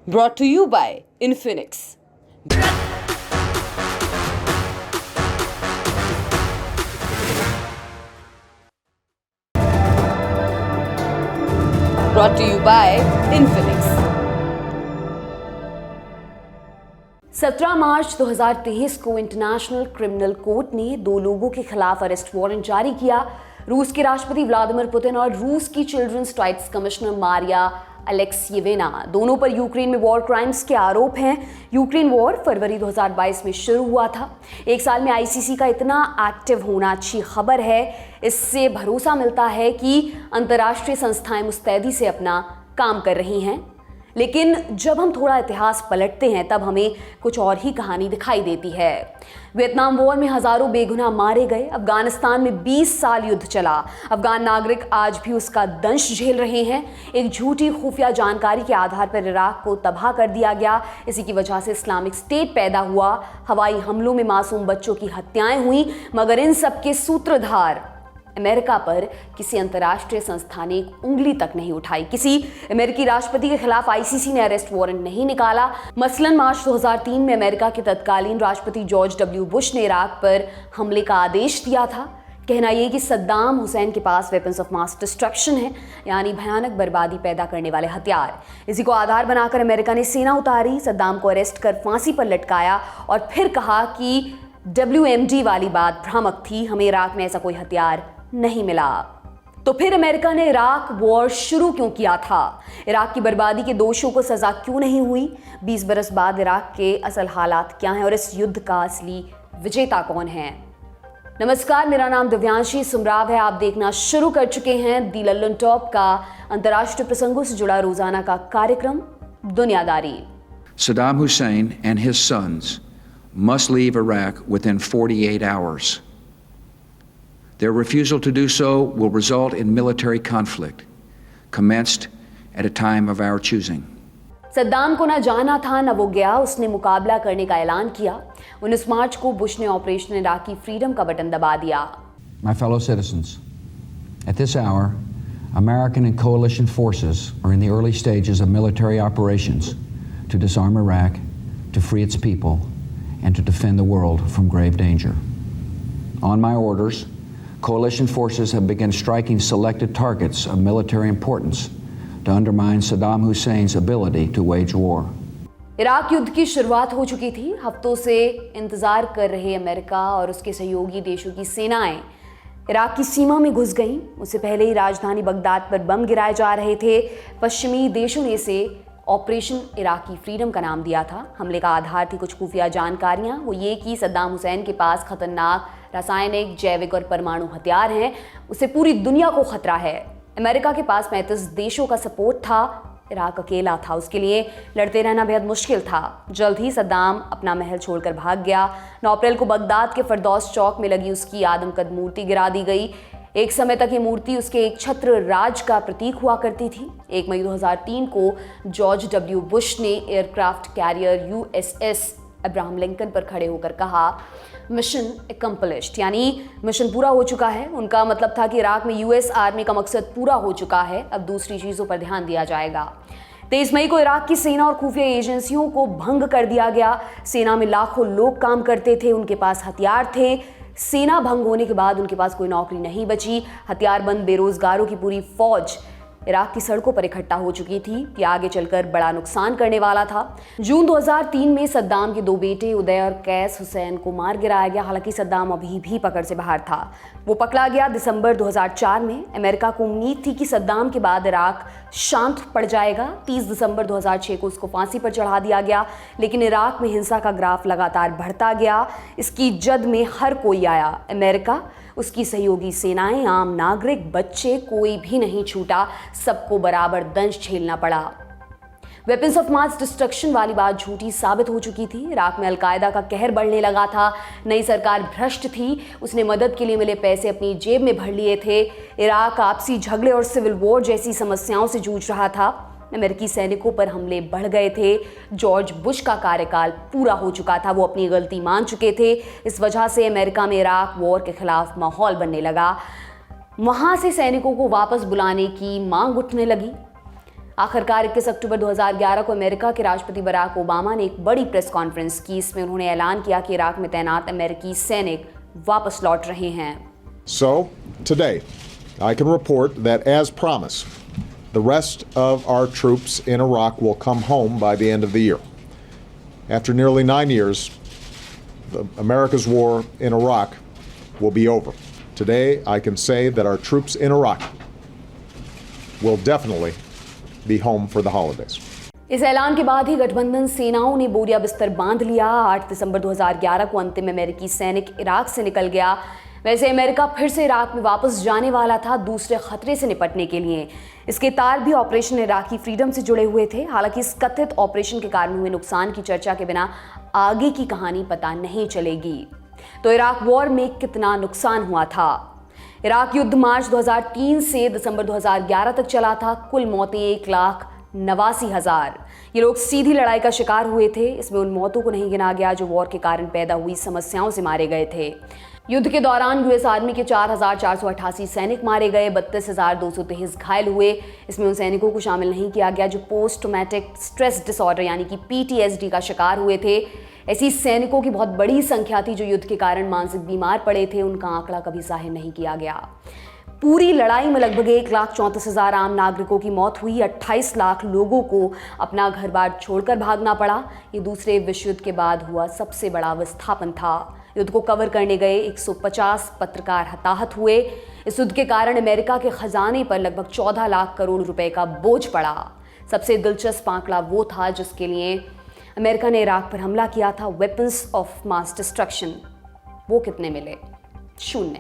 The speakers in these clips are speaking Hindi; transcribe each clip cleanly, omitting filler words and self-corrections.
Brought to you by Infinix. Brought to you by Infinix. 17 मार्च 2023 को इंटरनेशनल क्रिमिनल कोर्ट ने 2 लोगों के खिलाफ अरेस्ट वारंट जारी किया। रूस के राष्ट्रपति व्लादिमीर पुतिन और रूस की चिल्ड्रंस राइट्स कमिश्नर मारिया अलेक्सीयेविना दोनों पर यूक्रेन में वॉर क्राइम्स के आरोप हैं। यूक्रेन वॉर फरवरी 2022 में शुरू हुआ था। एक साल में आईसीसी का इतना एक्टिव होना अच्छी खबर है। इससे भरोसा मिलता है कि अंतर्राष्ट्रीय संस्थाएं मुस्तैदी से अपना काम कर रही हैं। लेकिन जब हम थोड़ा इतिहास पलटते हैं तब हमें कुछ और ही कहानी दिखाई देती है। वियतनाम वॉर में हजारों बेगुनाह मारे गए। अफगानिस्तान में 20 साल युद्ध चला। अफगान नागरिक आज भी उसका दंश झेल रहे हैं। एक झूठी खुफिया जानकारी के आधार पर इराक को तबाह कर दिया गया। इसी की वजह से इस्लामिक स्टेट पैदा हुआ। हवाई हमलों में मासूम बच्चों की हत्याएं हुई, मगर इन सब के सूत्रधार अमेरिका पर किसी अंतर्राष्ट्रीय संस्था ने एक उंगली तक नहीं उठाई। किसी अमेरिकी राष्ट्रपति के खिलाफ आईसीसी ने अरेस्ट वारंट नहीं निकाला। मसलन मार्च 2003 में अमेरिका के तत्कालीन राष्ट्रपति जॉर्ज डब्ल्यू बुश ने इराक पर हमले का आदेश दिया था। कहना यह कि सद्दाम हुसैन के पास वेपन्स ऑफ मास डिस्ट्रक्शन है, यानी भयानक बर्बादी पैदा करने वाले हथियार। इसी को आधार बनाकर अमेरिका ने सेना उतारी, सद्दाम को अरेस्ट कर फांसी पर लटकाया और फिर कहा कि WMD वाली बात भ्रामक थी, हमें इराक में ऐसा कोई हथियार नहीं मिला। तो फिर अमेरिका ने इराक वॉर शुरू क्यों किया था? इराक की बर्बादी के दोषियों को सजा क्यों नहीं हुई? 20 बरस बाद इराक के असल हालात क्या हैं और इस युद्ध का असली विजेता कौन है? नमस्कार, मेरा नाम दिव्यांशी सुमराव है। आप देखना शुरू कर चुके हैं दी लल्लन टॉप का अंतर्राष्ट्रीय प्रसंगों से जुड़ा रोजाना का कार्यक्रम दुनियादारी। Saddam Hussein and his sons must leave Iraq within 48 hours. Their refusal to do so will result in military conflict, commenced at a time of our choosing. Saddam को ना जाना था ना वो गया। उसने मुकाबला करने का ऐलान किया। 19 मार्च को बुश ने ऑपरेशन इराकी फ्रीडम का बटन दबा दिया। My fellow citizens, at this hour, American and coalition forces are in the early stages of military operations to disarm Iraq, to free its people, and to defend the world from grave danger. On my orders, coalition forces have begun striking selected targets of military importance to undermine Saddam Hussein's ability to wage war. Iraq युद्ध की शुरुआत हो चुकी थी। हफ्तों से इंतजार कर रहे अमेरिका और उसके सहयोगी देशों की सेनाएं इराक की सीमा में घुस गईं। उससे पहले ही राजधानी बगदाद पर बम गिराए जा रहे थे। पश्चिमी देशों ने इसे ऑपरेशन इराकी फ्रीडम का नाम दिया था। हमले का आधार थी कुछ खुफिया जानकारियां। वो ये कि सद्दाम हुसैन के पास खतरनाक रासायनिक, जैविक और परमाणु हथियार हैं। उसे पूरी दुनिया को खतरा है। अमेरिका के पास 35 देशों का सपोर्ट था। इराक अकेला था, उसके लिए लड़ते रहना बेहद मुश्किल था। जल्द ही सद्दाम अपना महल छोड़कर भाग गया। 9 अप्रैल को बगदाद के फरदौस चौक में लगी उसकी आदमकद मूर्ति गिरा दी गई। एक समय तक ये मूर्ति उसके एक छत्र राज का प्रतीक हुआ करती थी। 1 मई 2003 को जॉर्ज डब्ल्यू बुश ने aircraft carrier USS Abraham Lincoln पर खड़े होकर कहा, मिशन एकम्प्लिश्ड, यानी मिशन पूरा हो चुका है। उनका मतलब था कि इराक में US आर्मी का मकसद पूरा हो चुका है, अब दूसरी चीज़ों पर ध्यान दिया जाएगा। 23 मई को इराक की सेना और खुफिया एजेंसियों को भंग कर दिया गया। सेना में लाखों लोग काम करते थे, उनके पास हथियार थे। सेना भंग होने के बाद उनके पास कोई नौकरी नहीं बची। हथियारबंद बेरोजगारों की पूरी फौज इराक की सड़कों पर इकट्ठा हो चुकी थी। ये आगे चलकर बड़ा नुकसान करने वाला था। जून 2003 में सद्दाम के 2 बेटे उदय और कैस हुसैन को मार गिराया गया। हालांकि सद्दाम अभी भी पकड़ से बाहर था। वो पकड़ा गया दिसंबर 2004 में। अमेरिका को उम्मीद थी कि सद्दाम के बाद इराक शांत पड़ जाएगा। 30 दिसंबर 2006 को उसको फांसी पर चढ़ा दिया गया। लेकिन इराक में हिंसा का ग्राफ लगातार बढ़ता गया। इसकी जद में हर कोई आया। अमेरिका, उसकी सहयोगी सेनाएं, आम नागरिक, बच्चे, कोई भी नहीं छूटा। सबको बराबर दंश झेलना पड़ा। वेपन्स ऑफ मास डिस्ट्रक्शन वाली बात झूठी साबित हो चुकी थी। इराक में अलकायदा का कहर बढ़ने लगा था। नई सरकार भ्रष्ट थी। उसने मदद के लिए मिले पैसे अपनी जेब में भर लिए थे। इराक आपसी झगड़े और सिविल वॉर जैसी समस्याओं से जूझ रहा था। अमेरिकी सैनिकों पर हमले बढ़ गए थे। जॉर्ज बुश का कार्यकाल पूरा हो चुका था। वो अपनी गलती मान चुके थे। इस वजह से अमेरिका में इराक वॉर के खिलाफ माहौल बनने लगा। वहां से सैनिकों को वापस बुलाने की मांग उठने लगी। आखिरकार 21 अक्टूबर 2011 को अमेरिका के राष्ट्रपति बराक ओबामा ने एक बड़ी प्रेस कॉन्फ्रेंस की। इसमें उन्होंने ऐलान किया कि इराक में तैनात अमेरिकी सैनिक वापस लौट रहे हैं। So, today, I can report that as promised, the rest of our troops in Iraq will come home by the end of the year. After nearly 9 years, America's war in Iraq will be over. Today, I can say that our troops in Iraq will definitely be home for the holidays. इस ऐलान के बाद ही गठबंधन सेनाओं ने बोरिया बिस्तर बांध लिया। 8 दिसंबर 2011 को अंतिम अमेरिकी सैनिक इराक से निकल गया। वैसे अमेरिका फिर से इराक में वापस जाने वाला था दूसरे खतरे से निपटने के लिए। इसके तार भी ऑपरेशन इराकी फ्रीडम से जुड़े हुए थे। हालांकि इस कथित ऑपरेशन के कारण हुए नुकसान की चर्चा के बिना आगे की कहानी पता नहीं चलेगी। तो इराक वॉर में कितना नुकसान हुआ था? इराक युद्ध मार्च 2003 से दिसंबर 2011 तक चला था। कुल मौतें 1,89,000। ये लोग सीधी लड़ाई का शिकार हुए थे। इसमें उन मौतों को नहीं गिना गया जो वॉर के कारण पैदा हुई समस्याओं से मारे गए थे। युद्ध के दौरान यूएस आर्मी के 4,488 सैनिक मारे गए, 32,223 घायल हुए। इसमें उन सैनिकों को शामिल नहीं किया गया जो पोस्ट ट्रॉमेटिक स्ट्रेस डिसऑर्डर यानी कि PTSD का शिकार हुए थे। ऐसी सैनिकों की बहुत बड़ी संख्या थी जो युद्ध के कारण मानसिक बीमार पड़े थे। उनका आंकड़ा कभी जाहिर नहीं किया गया। पूरी लड़ाई में लगभग 1,34,000 आम नागरिकों की मौत हुई। 28 लाख लोगों को अपना घर बार छोड़कर भागना पड़ा। ये दूसरे विश्व युद्ध के बाद हुआ सबसे बड़ा विस्थापन था। युद्ध को कवर करने गए 150 पत्रकार हताहत हुए। इस युद्ध के कारण अमेरिका के खजाने पर लगभग 14 लाख करोड़ रुपए का बोझ पड़ा। सबसे दिलचस्प आंकड़ा वो था जिसके लिए अमेरिका ने इराक पर हमला किया था, वेपन्स ऑफ मास डिस्ट्रक्शन। वो कितने मिले? 0।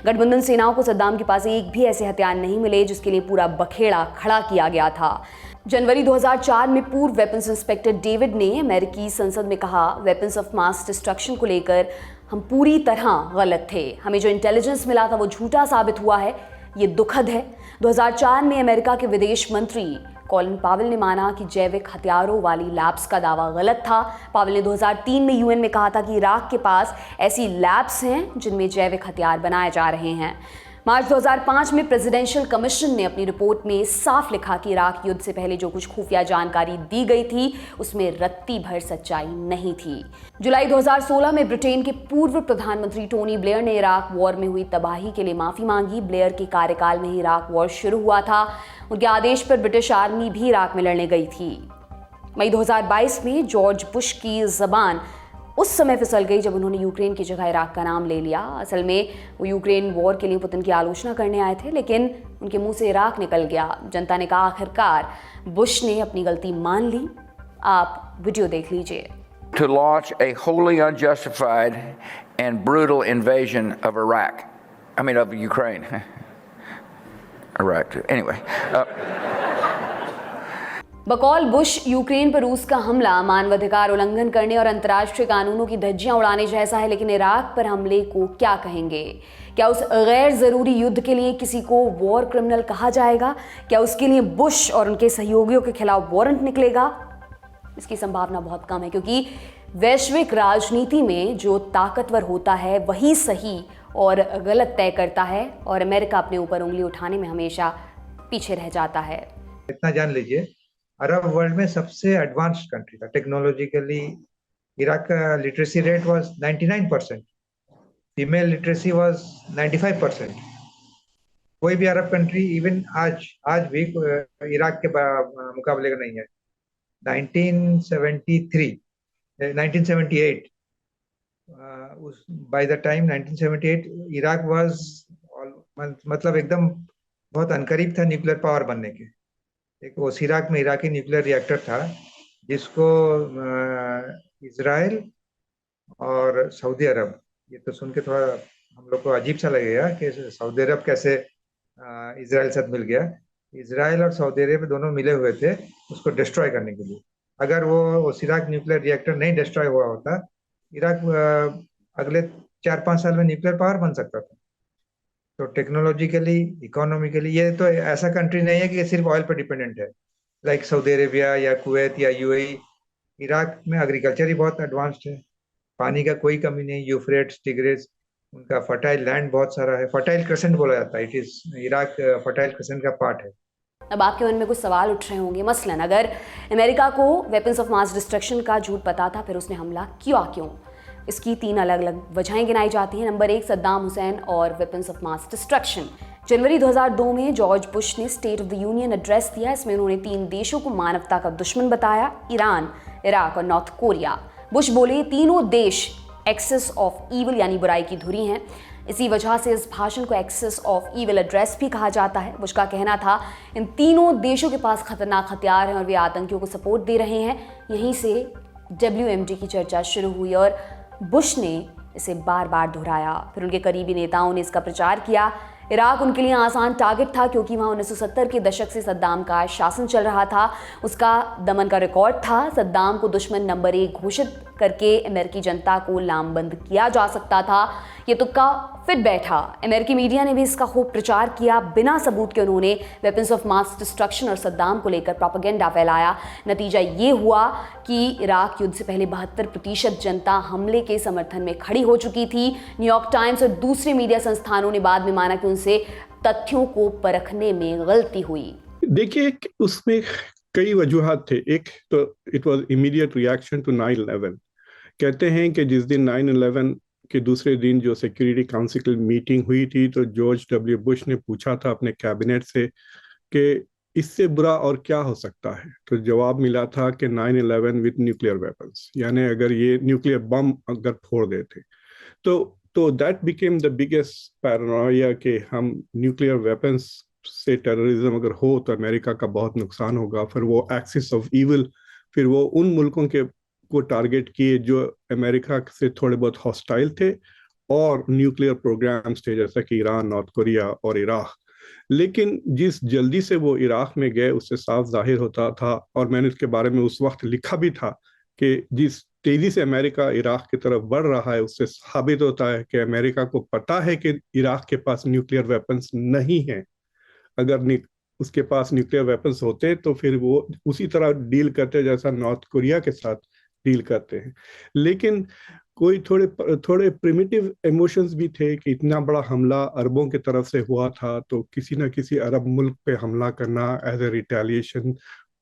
गठबंधन सेनाओं को सद्दाम के पास एक भी ऐसे हथियार नहीं मिले जिसके लिए पूरा बखेड़ा खड़ा किया गया था। जनवरी 2004 में पूर्व वेपन्स इंस्पेक्टर डेविड ने अमेरिकी संसद में कहा, वेपन्स ऑफ मास डिस्ट्रक्शन को लेकर हम पूरी तरह गलत थे। हमें जो इंटेलिजेंस मिला था वो झूठा साबित हुआ है। ये दुखद है। 2004 में अमेरिका के विदेश मंत्री कॉलिन पावेल ने माना कि जैविक हथियारों वाली लैब्स का दावा गलत था। पावेल ने 2003 में यूएन में कहा था कि इराक के पास ऐसी लैब्स हैं जिनमें जैविक हथियार बनाए जा रहे हैं। मार्च 2005 में प्रेसिडेंशियल कमीशन ने अपनी रिपोर्ट में साफ लिखा कि इराक युद्ध से पहले जो कुछ खुफिया जानकारी दी गई थी उसमें रत्ती भर सच्चाई नहीं थी। जुलाई 2016 में ब्रिटेन के पूर्व प्रधानमंत्री टोनी ब्लेयर ने इराक वॉर में हुई तबाही के लिए माफी मांगी। ब्लेयर के कार्यकाल में ही इराक वॉर शुरू हुआ था। उनके आदेश पर ब्रिटिश आर्मी भी इराक में लड़ने गई थी। मई 2022 में जॉर्ज बुश की जबान उस समय फिसल गई जब उन्होंने यूक्रेन की जगह इराक का नाम ले लिया। असल में वो यूक्रेन वॉर के लिए पुतिन की आलोचना करने आए थे, लेकिन उनके मुंह से इराक निकल गया। जनता ने कहा आखिरकार बुश ने अपनी गलती मान ली। आप वीडियो देख लीजिए। To launch a wholly unjustified and brutal invasion of Iraq. I mean, of Ukraine. Iraq. Anyway. बकौल बुश यूक्रेन पर रूस का हमला मानवाधिकार उल्लंघन करने और अंतर्राष्ट्रीय कानूनों की धज्जियां उड़ाने जैसा है, लेकिन इराक पर हमले को क्या कहेंगे? क्या उस गैर जरूरी युद्ध के लिए किसी को वॉर क्रिमिनल कहा जाएगा? क्या उसके लिए बुश और उनके सहयोगियों के खिलाफ वारंट निकलेगा? इसकी संभावना बहुत कम है, क्योंकि वैश्विक राजनीति में जो ताकतवर होता है वही सही और गलत तय करता है, और अमेरिका अपने ऊपर उंगली उठाने में हमेशा पीछे रह जाता है। इतना जान लीजिए, अरब वर्ल्ड में सबसे एडवांस्ड कंट्री था टेक्नोलॉजिकली। इराक का literacy rate was 99%, female literacy was 95%। कोई भी अरब कंट्री इवन आज भी इराक के मुकाबले का नहीं है। 1978 by the time 1978 Iraq was मतलब एकदम बहुत अनकरीब था न्यूक्लियर पावर बनने के। एक ओसिराक में इराकी न्यूक्लियर रिएक्टर था जिसको इजराइल और सऊदी अरब, ये तो सुन के थोड़ा हम लोग को अजीब सा लगेगा कि सऊदी अरब कैसे इजराइल साथ मिल गया। इजराइल और सऊदी अरब दोनों मिले हुए थे उसको डिस्ट्रॉय करने के लिए। अगर वो ओसिराक न्यूक्लियर रिएक्टर नहीं डिस्ट्रॉय हुआ होता, इराक अगले 4-5 साल में न्यूक्लियर पावर बन सकता था। तो टेक्नोलॉजिकली, इकोनॉमिकली ये तो ऐसा कंट्री नहीं है कि सिर्फ ऑयल पर डिपेंडेंट है, लाइक सऊदी अरेबिया या कुवैत या यूएई। इराक में एग्रीकल्चर ही बहुत एडवांस्ड है, पानी का कोई कमी नहीं, यूफ्रेट्स, टिग्रिस, उनका फर्टाइल लैंड बहुत सारा है। फर्टाइल क्रेसेंट बोला जाता है, it is Iraq fertile crescent का पार्ट है। अब आपके मन में कुछ सवाल उठ रहे होंगे, मसलन अगर अमेरिका को वेपन्स ऑफ मास डिस्ट्रक्शन का झूठ पता था, फिर उसने हमला किया क्यों? इसकी 3 अलग अलग वजहें गिनाई जाती हैं। नंबर 1, सद्दाम हुसैन और वेपन्स ऑफ मास डिस्ट्रक्शन। जनवरी 2002 में जॉर्ज बुश ने state of the union address दिया। इसमें उन्होंने 3 देशों को मानवता का दुश्मन बताया, ईरान, इराक और नॉर्थ कोरिया। बुश बोले तीनों देश एक्सेस ऑफ ईविल यानी बुराई की धुरी हैं। इसी वजह से इस भाषण को एक्सेस ऑफ ईविल एड्रेस भी कहा जाता है। बुश का कहना था इन तीनों देशों के पास खतरनाक हथियार हैं और वे आतंकियों को सपोर्ट दे रहे हैं। यहीं से WMD की चर्चा शुरू हुई और बुश ने इसे बार बार दोहराया। फिर उनके करीबी नेताओं ने इसका प्रचार किया। इराक उनके लिए आसान टारगेट था क्योंकि वहाँ 1970 के दशक से सद्दाम का शासन चल रहा था, उसका दमन का रिकॉर्ड था। सद्दाम को दुश्मन नंबर 1 घोषित करके अमेरिकी जनता को लामबंद किया जा सकता था। ये तुक्का फिट बैठा। अमेरिकी मीडिया ने भी इसका खूब प्रचार किया। बिना सबूत के उन्होंने वेपन्स ऑफ मास डिस्ट्रक्शन और सद्दाम को लेकर प्रोपेगेंडा फैलाया। नतीजा ये हुआ कि इराक युद्ध से पहले 72% जनता हमले के समर्थन में खड़ी हो चुकी थी। न्यूयॉर्क टाइम्स और दूसरे मीडिया संस्थानों ने बाद में माना कि उनसे तथ्यों को परखने में गलती हुई। देखिए, उसमें कई वजूहात थे। एक तो it was immediate reaction to 9/11। कहते हैं कि जिस दिन 9/11 के दूसरे दिन जो सिक्योरिटी काउंसिल की मीटिंग हुई थी, तो जॉर्ज W. बुश ने पूछा था अपने कैबिनेट से कि इससे बुरा और क्या हो सकता है। तो जवाब मिला था कि 9/11 विद न्यूक्लियर वेपन्स, यानी अगर ये न्यूक्लियर बम अगर फोड़ देते तो that became the biggest Paranoia कि हम न्यूक्लियर वेपन्स से टेररिज्म अगर हो तो अमेरिका का बहुत नुकसान होगा। फिर वो एक्सिस ऑफ ईविल, फिर वो उन मुल्कों को टारगेट किए जो अमेरिका से थोड़े बहुत हॉस्टाइल थे और न्यूक्लियर प्रोग्राम्स थे, जैसा कि ईरान, नॉर्थ कोरिया और इराक। लेकिन जिस जल्दी से वो इराक में गए उससे साफ जाहिर होता था, और मैंने इसके बारे में उस वक्त लिखा भी था, कि जिस तेजी से अमेरिका इराक की तरफ बढ़ रहा है उससे साबित होता है कि अमेरिका को पता है कि इराक के पास न्यूक्लियर वेपन्स नहीं है। अगर उसके पास न्यूक्लियर वेपन्स होते तो फिर वो उसी तरह डील करते जैसा नॉर्थ कोरिया के साथ डील करते हैं। लेकिन कोई थोड़े प्रिमिटिव इमोशंस भी थे कि इतना बड़ा हमला अरबों की तरफ से हुआ था, तो किसी न किसी अरब मुल्क पे हमला करना एज ए रिटेलिएशन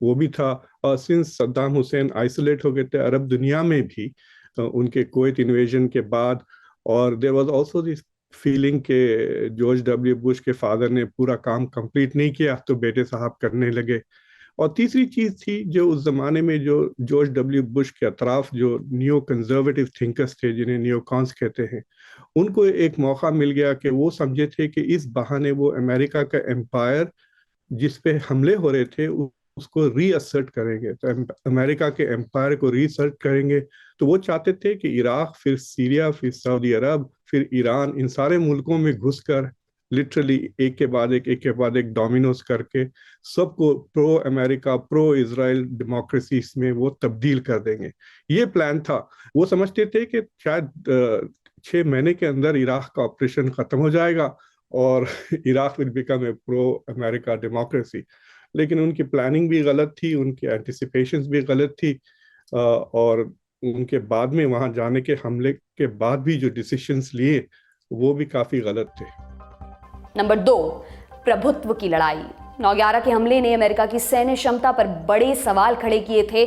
वो भी था। और सिंस सद्दाम हुसैन आइसोलेट हो गए थे अरब दुनिया में भी उनके कुवैत इन्वेजन के बाद, और there was also this feeling के जॉर्ज W. बुश के फादर ने पूरा काम कंप्लीट नहीं किया तो बेटे साहब करने लगे। और तीसरी चीज थी जो उस जमाने में जो जॉर्ज W. बुश के अतराफ जो नियो कंजर्वेटिव थिंकर्स थे, जिन्हें नियोकॉन्स कहते हैं, उनको एक मौका मिल गया कि वो समझे थे कि इस बहाने वो अमेरिका का एम्पायर जिस पे हमले हो रहे थे उसको रीअसर्ट करेंगे, तो अमेरिका के एम्पायर को रीअसर्ट करेंगे। तो वो चाहते थे कि इराक, फिर सीरिया, फिर सऊदी अरब, फिर ईरान, इन सारे मुल्कों में घुसकर लिटरली एक के बाद एक डोमिनोज करके सबको pro America, pro Israel democracy में वो तब्दील कर देंगे। ये प्लान था। वो समझते थे कि शायद 6 महीने के अंदर इराक का ऑपरेशन खत्म हो जाएगा और Iraq will become a pro America democracy. लेकिन उनकी प्लानिंग भी गलत थी, उनकी एंटिसिपेशंस भी गलत थी, और उनके बाद में वहां जाने के हमले के बाद भी जो डिसीजंस लिए वो भी काफी गलत थे। नंबर 2, प्रभुत्व की लड़ाई। 9/11 के हमले ने अमेरिका की सैन्य क्षमता पर बड़े सवाल खड़े किए थे।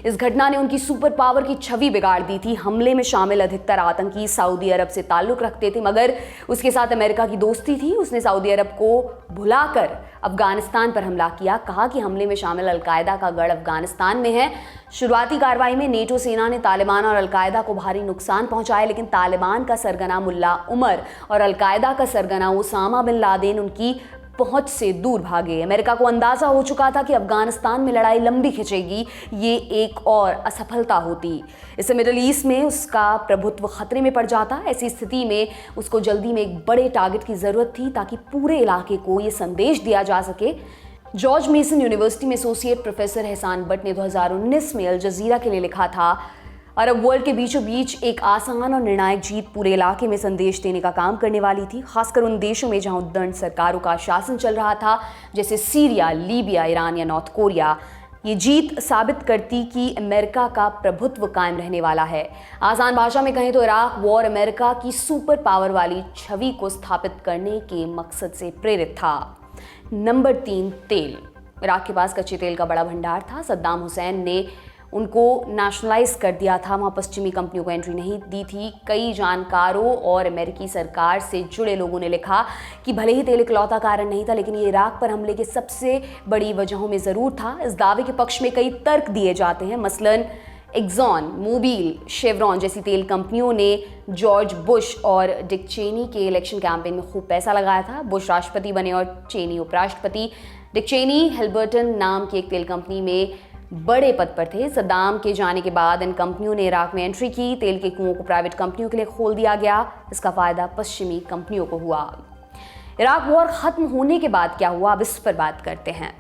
इस घटना ने उनकी सुपर पावर की छवि बिगाड़ दी थी। हमले में शामिल अधिकतर आतंकी सऊदी अरब से ताल्लुक रखते थे, मगर उसके साथ अमेरिका की दोस्ती थी। उसने सऊदी अरब को भुलाकर अफगानिस्तान पर हमला किया। कहा कि हमले में शामिल अलकायदा का गढ़ अफगानिस्तान में है। शुरुआती कार्रवाई में नेटो सेना ने तालिबान और अलकायदा को भारी नुकसान पहुंचाया, लेकिन तालिबान का सरगना मुल्ला उमर और अलकायदा का सरगना उसामा बिन लादेन उनकी पहुंच से दूर भागे। अमेरिका को अंदाजा हो चुका था कि अफगानिस्तान में लड़ाई लंबी खिंचेगी, ये एक और असफलता होती। इससे मिडिल ईस्ट में उसका प्रभुत्व खतरे में पड़ जाता। ऐसी स्थिति में उसको जल्दी में एक बड़े टारगेट की जरूरत थी ताकि पूरे इलाके को ये संदेश दिया जा सके। जॉर्ज मेसन यूनिवर्सिटी में एसोसिएट प्रोफेसर एहसान बट ने 2019 में अल जजीरा के लिए लिखा था, अरब वर्ल्ड के बीचों बीच एक आसान और निर्णायक जीत पूरे इलाके में संदेश देने का काम करने वाली थी, खासकर उन देशों में जहां उद्दंड सरकारों का शासन चल रहा था, जैसे सीरिया, लीबिया, ईरान या नॉर्थ कोरिया। ये जीत साबित करती कि अमेरिका का प्रभुत्व कायम रहने वाला है। आसान भाषा में कहें तो इराक वॉर अमेरिका की सुपर पावर वाली छवि को स्थापित करने के मकसद से प्रेरित था। नंबर 3, तेल। इराक के पास कच्चे तेल का बड़ा भंडार था। सद्दाम हुसैन ने उनको नेशनलाइज कर दिया था, वहाँ पश्चिमी कंपनियों को एंट्री नहीं दी थी। कई जानकारों और अमेरिकी सरकार से जुड़े लोगों ने लिखा कि भले ही तेल इकलौता कारण नहीं था, लेकिन ये इराक पर हमले की सबसे बड़ी वजहों में ज़रूर था। इस दावे के पक्ष में कई तर्क दिए जाते हैं। मसलन एक्सॉन मोबिल, शेवरॉन जैसी तेल कंपनियों ने जॉर्ज बुश और डिक चेनी के इलेक्शन कैंपेन में खूब पैसा लगाया था। बुश राष्ट्रपति बने और चेनी उपराष्ट्रपति। डिक चेनी हेल्बर्टन नाम की एक तेल कंपनी में बड़े पद पर थे। सद्दाम के जाने के बाद इन कंपनियों ने इराक में एंट्री की। तेल के कुओं को प्राइवेट कंपनियों के लिए खोल दिया गया। इसका फायदा पश्चिमी कंपनियों को हुआ। इराक वॉर खत्म होने के बाद क्या हुआ, अब इस पर बात करते हैं।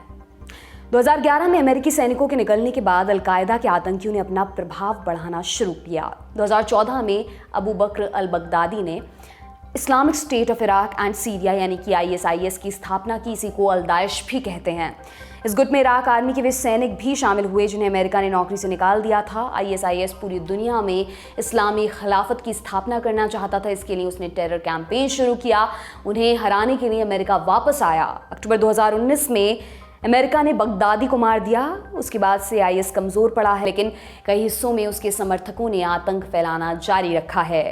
2011 में अमेरिकी सैनिकों के निकलने के बाद अलकायदा के आतंकियों ने अपना प्रभाव बढ़ाना शुरू किया। 2014 में अबू बकर अल बगदादी ने Islamic state of Iraq and Syria यानी कि ISIS की स्थापना की। इसी को अल दाइश भी कहते हैं। इस गुट में इराक आर्मी के वे सैनिक भी शामिल हुए जिन्हें अमेरिका ने नौकरी से निकाल दिया था। ISIS पूरी दुनिया में इस्लामी खिलाफत की स्थापना करना चाहता था। इसके लिए उसने टेरर कैंपेन शुरू किया। उन्हें हराने के लिए अमेरिका वापस आया। अक्टूबर 2019 में अमेरिका ने बगदादी को मार दिया। उसके बाद से IS कमज़ोर पड़ा है, लेकिन कई हिस्सों में उसके समर्थकों ने आतंक फैलाना जारी रखा है।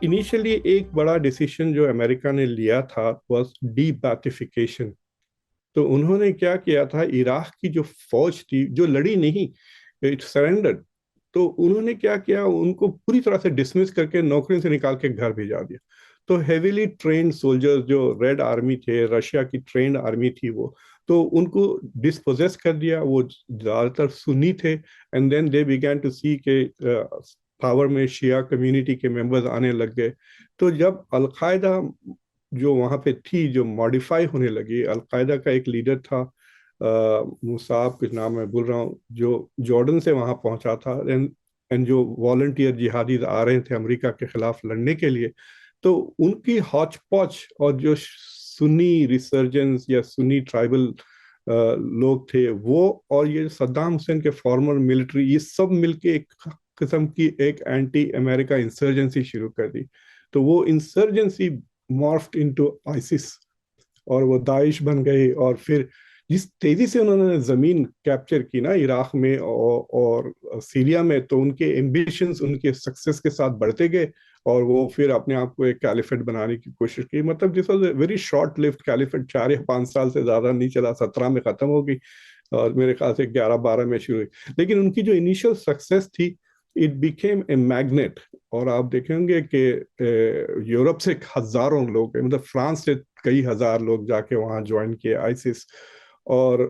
इनिशियली एक बड़ा डिसीजन जो अमेरिका ने लिया था वाज डीबाथिफिकेशन। तो उन्होंने क्या किया था, इराक की जो फौज थी जो लड़ी नहीं, इट सरेंडर्ड, तो उन्होंने क्या किया, उनको पूरी तरह से डिसमिस करके नौकरी से निकाल के घर भेजा दिया। तो हेवीली ट्रेन्ड सोल्जर्स जो रेड आर्मी थे, रशिया की ट्रेंड आर्मी थी वो, तो उनको डिस्पोजेस कर दिया। वो ज़्यादातर सुन्नी थे। And then they began to see के पावर में शिया कम्युनिटी के मेंबर्स आने लग गए। तो जब अलकायदा जो वहाँ पे थी जो मॉडिफाई होने लगी, अलकायदा का एक लीडर था मुसाब कुछ नाम है भूल रहा हूँ, जो जॉर्डन से वहाँ पहुँचा था। एंड जो वॉलंटियर जिहादी आ रहे थे अमेरिका के खिलाफ लड़ने के लिए, तो उनकी हौच पौच और जो सुन्नी रिसर्जेंस या सुन्नी ट्राइबल लोग थे वो, और ये सद्दाम हुसैन के फॉर्मर मिलिट्री, ये सब मिलके एक किस्म की एक एंटी अमेरिका इंसर्जेंसी शुरू कर दी। तो वो इंसर्जेंसी मॉर्फ्ड इनटू आइसिस और वो दाइश बन गई। और फिर जिस तेजी से उन्होंने जमीन कैप्चर की ना इराक में और सीरिया में, तो उनके एम्बिशंस उनके सक्सेस के साथ बढ़ते गए और वो फिर अपने आप को एक कैलिफेट बनाने की कोशिश की। मतलब this was a very short lived caliphate, 4 या 5 साल से ज्यादा नहीं चला, 17 में खत्म हो गई और मेरे ख्याल से 11-12 में शुरू हुई। लेकिन उनकी जो इनिशियल सक्सेस थी, इट बिकेम ए मैग्नेट। और आप देखेंगे कि यूरोप से हजारों लोग, मतलब फ्रांस से कई हजार लोग जाके वहां ज्वाइन किए आइसिस। और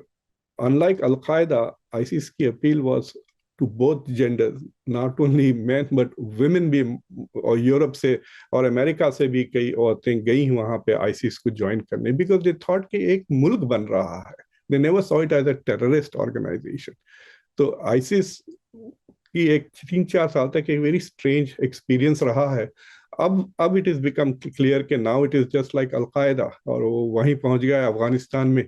अनलाइक अलकायदा, आइसिस की appeal was to both genders, not only man but women भी। और यूरोप से और अमेरिका से भी कई औरतें गई वहां पे आइसिस को ज्वाइन करने, बिकॉज दे थॉट कि एक मुल्क बन रहा है। They never saw it as a terrorist organisation. तो आइसिस की एक 3-4 साल तक एक वेरी स्ट्रेंज एक्सपीरियंस रहा है। अब इट इज बिकम क्लियर कि now it is just like al Qaeda, और वो वहीं पहुंच गया अफगानिस्तान में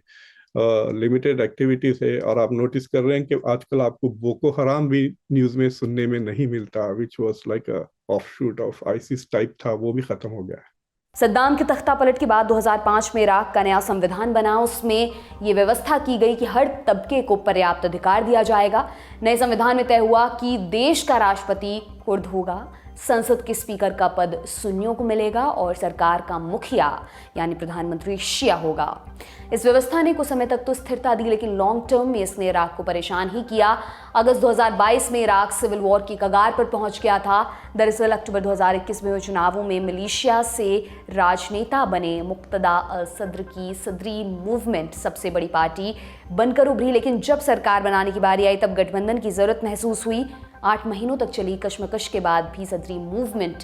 लिमिटेड एक्टिविटीज है। और आप नोटिस कर रहे हैं कि आजकल आपको बोको हराम भी न्यूज में सुनने में नहीं मिलता, which was like a offshoot of ISIS type था, वो भी खत्म हो गया है। सद्दाम के तख्ता पलट के बाद 2005 में इराक का नया संविधान बना। उसमें ये व्यवस्था की गई कि हर तबके को पर्याप्त अधिकार दिया जाएगा। नए संविधान में तय हुआ कि देश का राष्ट्रपति कुर्द होगा, संसद के स्पीकर का पद सुन्नियों को मिलेगा और सरकार का मुखिया यानी प्रधानमंत्री शिया होगा। इस व्यवस्था ने कुछ समय तक तो स्थिरता दी, लेकिन लॉन्ग टर्म में इसने इराक को परेशान ही किया। अगस्त 2022 में इराक सिविल वॉर की कगार पर पहुंच गया था। दरअसल अक्टूबर 2021 में हुए चुनावों में मिलिशिया से राजनेता बने मुक्तदा अल सद्र की सदरी मूवमेंट सबसे बड़ी पार्टी बनकर उभरी। लेकिन जब सरकार बनाने की बारी आई तब गठबंधन की जरूरत महसूस हुई। 8 महीनों तक चली कशमकश के बाद भी सदरी मूवमेंट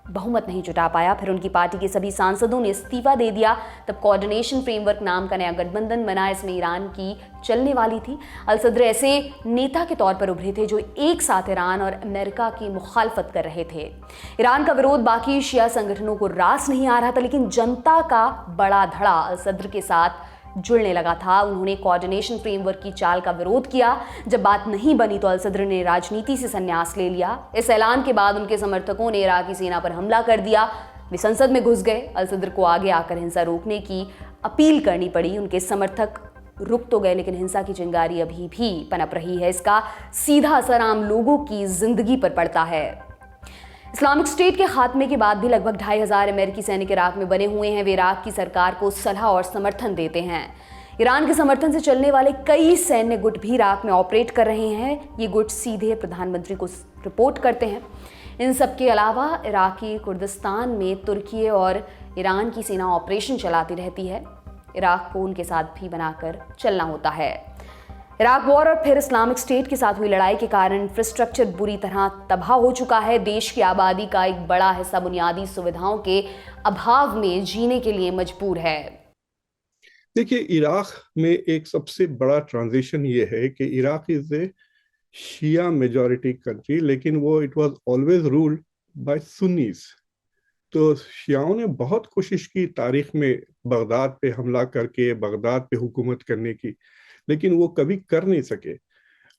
बहुमत नहीं जुटा पाया। फिर उनकी पार्टी के सभी सांसदों ने इस्तीफा दे दिया। तब कोऑर्डिनेशन फ्रेमवर्क नाम का नया गठबंधन बना। इसमें ईरान की चलने वाली थी। अल सद्र ऐसे नेता के तौर पर उभरे थे जो एक साथ ईरान और अमेरिका की मुखालफत कर रहे थे। ईरान का विरोध बाकी शिया संगठनों को रास नहीं आ रहा था, लेकिन जनता का बड़ा धड़ा अल सद्र के साथ जुड़ने लगा था। उन्होंने कोऑर्डिनेशन फ्रेमवर्क की चाल का विरोध किया। जब बात नहीं बनी तो अल सद्र ने राजनीति से संन्यास ले लिया। इस ऐलान के बाद उनके समर्थकों ने इराकी सेना पर हमला कर दिया। वे संसद में घुस गए। अल सद्र को आगे आकर हिंसा रोकने की अपील करनी पड़ी। उनके समर्थक रुक तो गए, लेकिन हिंसा की चिंगारी अभी भी पनप रही है। इसका सीधा असर आम लोगों की जिंदगी पर पड़ता है। इस्लामिक स्टेट के खात्मे के बाद भी लगभग 2500 अमेरिकी सैनिक इराक में बने हुए हैं। वे इराक की सरकार को सलाह और समर्थन देते हैं। ईरान के समर्थन से चलने वाले कई सैन्य गुट भी इराक में ऑपरेट कर रहे हैं। ये गुट सीधे प्रधानमंत्री को रिपोर्ट करते हैं। इन सब के अलावा इराकी कुर्दिस्तान में तुर्की और ईरान की सेना ऑपरेशन चलाती रहती है। इराक को उनके साथ भी बनाकर चलना होता है। इराक वॉर और फिर इस्लामिक स्टेट के साथ हुई लड़ाई के कारण इंफ्रास्ट्रक्चर बुरी तरह तबाह हो चुका है। देश की आबादी का एक बड़ा हिस्सा बुनियादी सुविधाओं के अभाव में जीने के लिए मजबूर है। देखिए, इराक में एक सबसे बड़ा ट्रांजिशन ये है कि Iraq is a Shia majority country, लेकिन वो it was always ruled by Sunnis. तो शियाओं ने बहुत कोशिश की तारीख में बगदाद पे हमला करके बगदाद पे हुकूमत करने की, लेकिन वो कभी कर नहीं सके।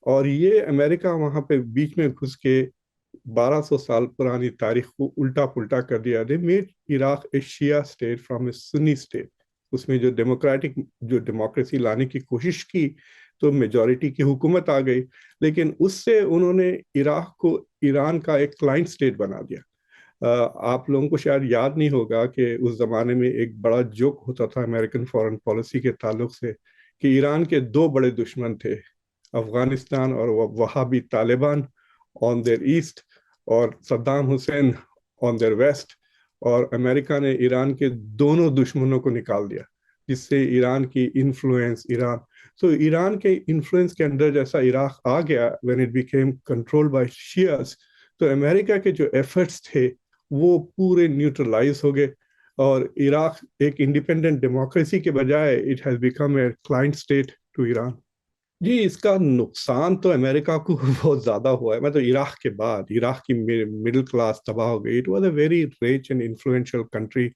और ये अमेरिका वहां पे बीच में घुस के 1200 साल पुरानी तारीख को उल्टा पुल्टा कर दिया। They made Iraq a Shia state from a Sunni state. उसमें जो डेमोक्रेसी लाने की कोशिश की तो मेजॉरिटी की हुकूमत आ गई, लेकिन उससे उन्होंने इराक को ईरान का एक क्लाइंट स्टेट बना दिया। आप लोगों को शायद याद नहीं होगा कि उस जमाने में एक बड़ा जोक होता था अमेरिकन फॉरेन पॉलिसी के ताल्लुक से कि ईरान के दो बड़े दुश्मन थे, अफगानिस्तान और Wahhabi Taliban on their east और Saddam Hussein on their west. और अमेरिका ने ईरान के दोनों दुश्मनों को निकाल दिया, जिससे ईरान की इन्फ्लुएंस ईरान के इन्फ्लुएंस के अंदर जैसा इराक आ गया when it became control by Shias, तो अमेरिका के जो एफर्ट्स थे वो पूरे न्यूट्रलाइज हो गए और इराक एक इंडिपेंडेंट डेमोक्रेसी के बजाय it has become a client state to Iran. जी, इसका नुकसान तो अमेरिका को बहुत ज्यादा हुआ है। मतलब इराक के बाद इराक की मिडिल क्लास तबाह हो गई। It was a very rich and influential country.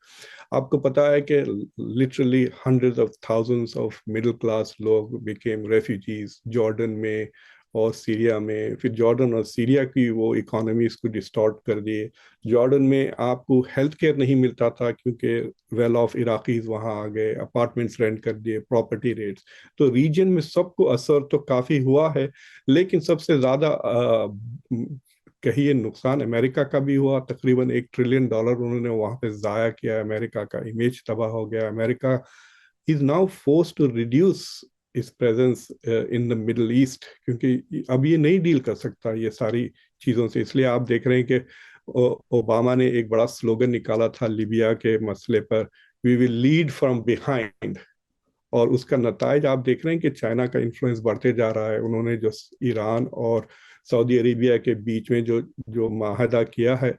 आपको पता है कि literally hundreds of thousands of middle class लोग बिकेम रेफ्यूजीज जॉर्डन में और सीरिया में। फिर जॉर्डन और सीरिया की वो इकोनॉमीज को डिस्टॉर्ट कर दिए। जॉर्डन में आपको हेल्थ केयर नहीं मिलता था क्योंकि वेल ऑफ इराकीज वहाँ आ गए, अपार्टमेंट्स रेंट कर दिए, प्रॉपर्टी रेट्स। तो रीजन में सबको असर तो काफ़ी हुआ है, लेकिन सबसे ज़्यादा कहिए नुकसान अमेरिका का भी हुआ। तकरीबन $1 ट्रिलियन उन्होंने वहाँ पे ज़ाया किया। अमेरिका का इमेज तबाह हो गया। America is now force to reduce its presence in the Middle ईस्ट, क्योंकि अब ये नहीं डील कर सकता ये सारी चीज़ों से। इसलिए आप देख रहे हैं कि ओबामा ने एक बड़ा स्लोगन निकाला था लिबिया के मसले पर, we will lead from behind. और उसका नताइज आप देख रहे हैं कि चाइना का इन्फ्लुएंस बढ़ते जा रहा है। उन्होंने जो ईरान और सऊदी अरेबिया के बीच में जो माहदा किया है,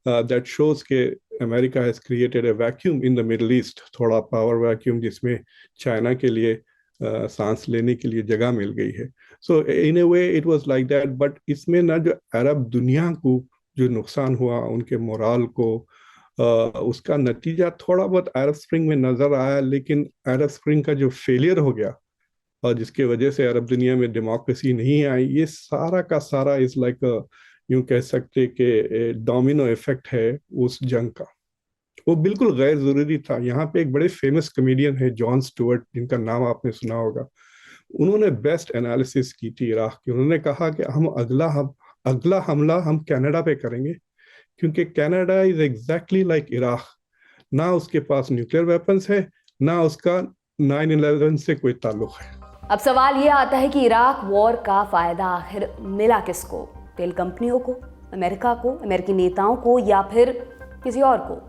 दैट शोज के America has created a vacuum in the Middle east, थोड़ा पावर वैक्यूम, जिसमें चाइना के लिए सांस लेने के लिए जगह मिल गई है। So in a way it was like that. But इसमें ना जो अरब दुनिया को जो नुकसान हुआ, उनके मोराल को, उसका नतीजा थोड़ा बहुत अरब स्प्रिंग में नजर आया। लेकिन अरब स्प्रिंग का जो फेलियर हो गया और जिसके वजह से अरब दुनिया में डेमोक्रेसी नहीं आई, ये सारा का सारा इज लाइक यूं कह सकते कि डोमिनो इफेक्ट है उस जंग का। वो बिल्कुल गैर जरूरी था। यहाँ पे एक बड़े फेमस कॉमेडियन है जॉन स्टुअर्ट, जिनका नाम आपने सुना होगा। उन्होंने बेस्ट एनालिसिस की थी इराक की। उन्होंने कहा कि हम अगला हमला हम कनाडा पे करेंगे, क्योंकि Canada is exactly like Iraq. ना उसके पास न्यूक्लियर वेपन्स है, ना उसका 9/11 से कोई ताल्लुक है। अब सवाल ये आता है कि इराक वॉर का फायदा आखिर मिला किसको? तेल कंपनियों को, अमेरिका को, अमेरिकी नेताओं को, या फिर किसी और को?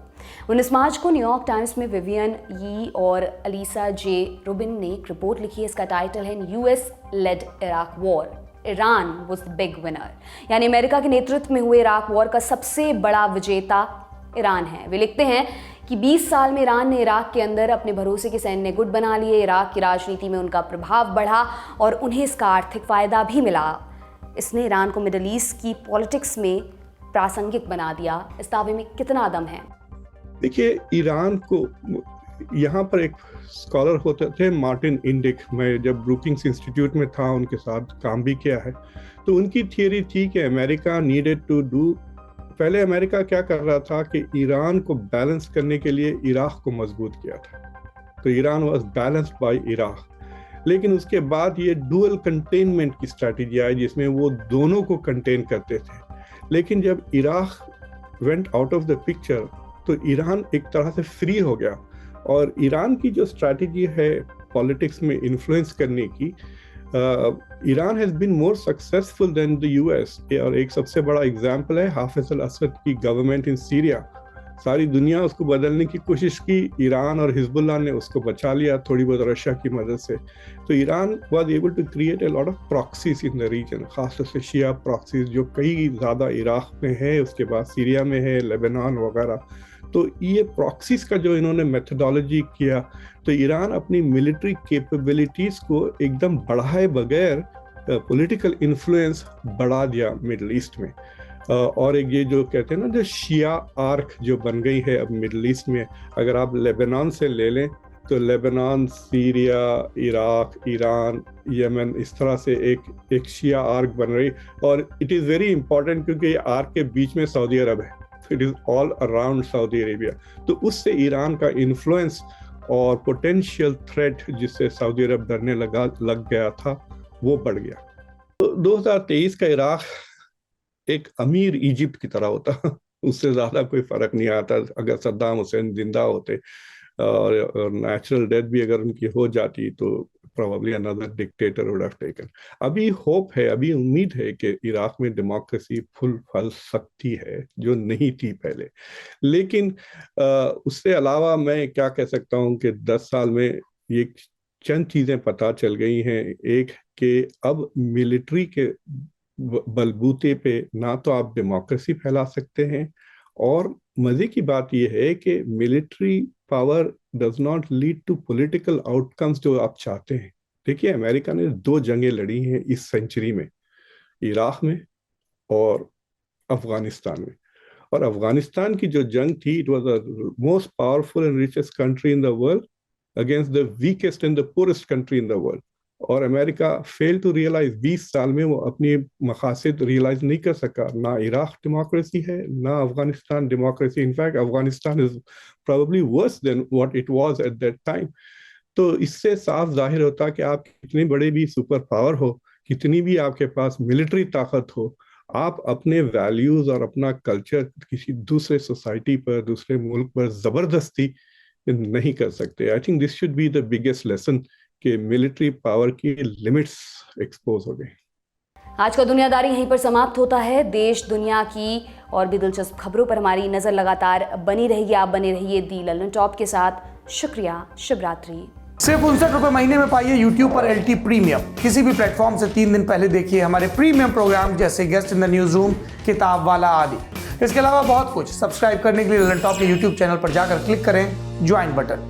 19 मार्च को न्यूयॉर्क टाइम्स में विवियन यी और अलीसा जे रुबिन ने एक रिपोर्ट लिखी है। इसका टाइटल है US led Iraq war, Iran was the big winner. यानी अमेरिका के नेतृत्व में हुए इराक वॉर का सबसे बड़ा विजेता ईरान है। वे लिखते हैं कि 20 साल में ईरान ने इराक के अंदर अपने भरोसे के सैन्य गुट बना लिए। इराक की राजनीति में उनका प्रभाव बढ़ा और उन्हें इसका आर्थिक फायदा भी मिला। इसने ईरान को मिडल ईस्ट की पॉलिटिक्स में प्रासंगिक बना दिया। इस दावे में कितना दम है? देखिए, ईरान को यहाँ पर एक स्कॉलर होते थे मार्टिन इंडिक, मैं जब ब्रूकिंग्स इंस्टीट्यूट में था उनके साथ काम भी किया है। तो उनकी थियरी थी कि अमेरिका नीडेड टू डू, पहले अमेरिका क्या कर रहा था कि ईरान को बैलेंस करने के लिए इराक को मजबूत किया था। तो Iran was balanced bye Iraq. लेकिन उसके बाद ये डुअल कंटेनमेंट की स्ट्रैटेजी आई जिसमें वो दोनों को कंटेन करते थे। लेकिन जब Iraq went out of the picture तो ईरान एक तरह से फ्री हो गया, और ईरान की जो स्ट्रैटेजी है पॉलिटिक्स में इन्फ्लुएंस करने की, Iran has been more successful than the US. और एक सबसे बड़ा एग्जांपल है हाफिज अल असद की गवर्नमेंट इन सीरिया। सारी दुनिया उसको बदलने की कोशिश की, ईरान और हिजबुल्लाह ने उसको बचा लिया थोड़ी बहुत रशिया की मदद से। तो Iran was able to create a lot of proxies in the region, खासतौर से शिया प्रॉक्सीज जो कई ज़्यादा इराक में है, उसके बाद सीरिया में है, लेबनान वगैरह। तो ये प्रॉक्सीज का जो इन्होंने मेथडोलॉजी किया, तो ईरान अपनी मिलिट्री कैपेबिलिटीज़ को एकदम बढ़ाए बगैर पॉलिटिकल इन्फ्लुएंस बढ़ा दिया मिडल ईस्ट में। और एक ये जो कहते हैं ना जो शिया आर्क जो बन गई है अब मिडल ईस्ट में, अगर आप लेबनान से ले लें तो Lebanon, Syria, Iraq, Iran, Yemen, इस तरह से एक शिया आर्क बन रही। और इट इज़ वेरी इंपॉर्टेंट क्योंकि ये आर्क के बीच में सऊदी अरब है, it is all around Saudi Arabia. तो उससे ईरान का इन्फ्लुएंस और पोटेंशियल थ्रेट जिससे सऊदी अरब डरने लग गया था वो बढ़ गया। तो 2023 का इराक एक अमीर इजिप्ट की तरह होता, उससे ज़्यादा कोई फ़र्क नहीं आता अगर सद्दाम हुसैन जिंदा होते, और नेचुरल डेथ भी अगर उनकी हो जाती तो probably another dictator would have taken. अभी होप है, अभी उम्मीद है कि इराक में डेमोक्रेसी फुल फल सकती है जो नहीं थी पहले। लेकिन उससे अलावा मैं क्या कह सकता हूँ कि 10 साल में ये चंद चीज़ें पता चल गई हैं। एक कि अब मिलिट्री के बलबूते पे ना तो आप डेमोक्रेसी फैला सकते हैं, और मजे की बात यह है कि military power does not lead to political outcomes जो आप चाहते हैं। देखिए अमेरिका ने 2 जंगें लड़ी हैं इस सेंचुरी में, इराक में और अफगानिस्तान में। और अफगानिस्तान की जो जंग थी, it was the most powerful and richest country in the world against the weakest and the poorest country in the world. और अमेरिका फेल टू रियलाइज, 20 साल में वो अपनी मकासद रियलाइज नहीं कर सका। ना इराक डेमोक्रेसी है, ना Afghanistan democracy. In fact Afghanistan is probably worse than what it was at that time. तो इससे साफ जाहिर होता कि आप कितने बड़े भी सुपर पावर हो, कितनी भी आपके पास मिलिट्री ताकत हो, आप अपने वैल्यूज और अपना कल्चर किसी दूसरे सोसाइटी पर, दूसरे मुल्क पर जबरदस्ती नहीं कर सकते। I think this should be the biggest lesson कि मिलिट्री पावर की लिमिट्स एक्सपोज हो गई। आज का दुनियादारी यहीं पर समाप्त होता है। देश दुनिया की और भी दिलचस्प खबरों पर हमारी नजर लगातार बनी रहेगी। आप बने रहिए दी लल्लन टॉप के साथ। शुक्रिया, शुभ रात्रि। सिर्फ 59 रुपए महीने में पाइए YouTube पर LT प्रीमियम। किसी भी प्लेटफॉर्म से 3 दिन पहले देखिए हमारे प्रीमियम प्रोग्राम जैसे guest in the news room, किताब वाला आदि। इसके अलावा बहुत कुछ। सब्सक्राइब करने के लिए लल्लन टॉप के YouTube चैनल पर जाकर क्लिक करें ज्वाइन बटन।